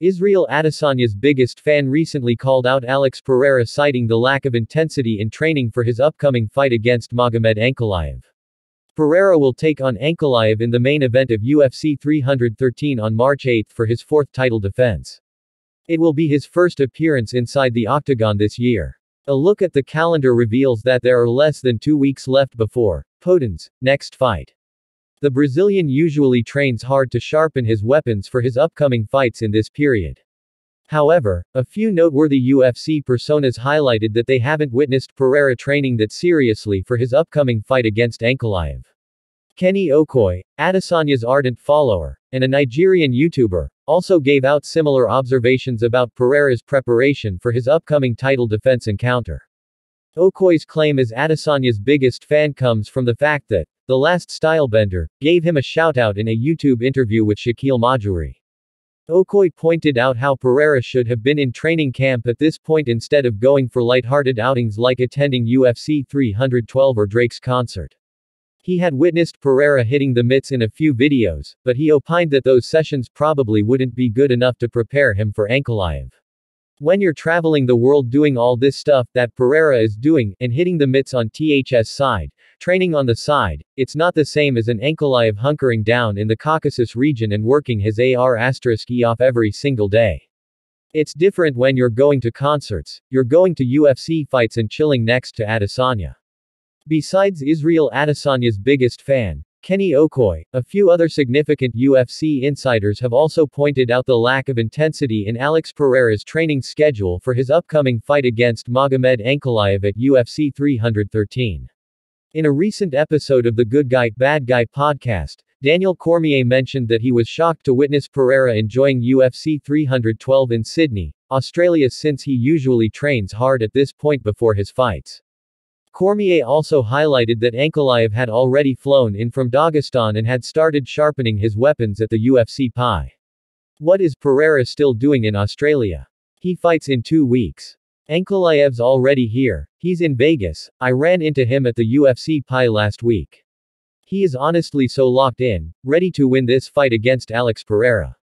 Israel Adesanya's biggest fan recently called out Alex Pereira, citing the lack of intensity in training for his upcoming fight against Magomed Ankalaev. Pereira will take on Ankalaev in the main event of UFC 313 on March 8 for his fourth title defense. It will be his first appearance inside the octagon this year. A look at the calendar reveals that there are less than 2 weeks left before Poatan's next fight. The Brazilian usually trains hard to sharpen his weapons for his upcoming fights in this period. However, a few noteworthy UFC personas highlighted that they haven't witnessed Pereira training that seriously for his upcoming fight against Ankalaev. Kenny Okoye, Adesanya's ardent follower, and a Nigerian YouTuber, also gave out similar observations about Pereira's preparation for his upcoming title defense encounter. Okoye's claim as Adesanya's biggest fan comes from the fact that the Last Stylebender gave him a shoutout in a YouTube interview with Shakiel Majhouri. Okoye pointed out how Pereira should have been in training camp at this point instead of going for lighthearted outings like attending UFC 312 or Drake's concert. He had witnessed Pereira hitting the mitts in a few videos, but he opined that those sessions probably wouldn't be good enough to prepare him for Ankalaev. When you're traveling the world doing all this stuff that Pereira is doing, and hitting the mitts on TH's side, training on the side, it's not the same as an Ankalaev hunkering down in the Caucasus region and working his E off every single day. It's different when you're going to concerts, you're going to UFC fights and chilling next to Adesanya. Besides Israel Adesanya's biggest fan, Kenny Okoye, a few other significant UFC insiders have also pointed out the lack of intensity in Alex Pereira's training schedule for his upcoming fight against Magomed Ankalaev at UFC 313. In a recent episode of the Good Guy, Bad Guy podcast, Daniel Cormier mentioned that he was shocked to witness Pereira enjoying UFC 312 in Sydney, Australia, since he usually trains hard at this point before his fights. Cormier also highlighted that Ankalaev had already flown in from Dagestan and had started sharpening his weapons at the UFC PI. What is Pereira still doing in Australia? He fights in 2 weeks. Ankalaev's already here, he's in Vegas. I ran into him at the UFC PI last week. He is honestly so locked in, ready to win this fight against Alex Pereira.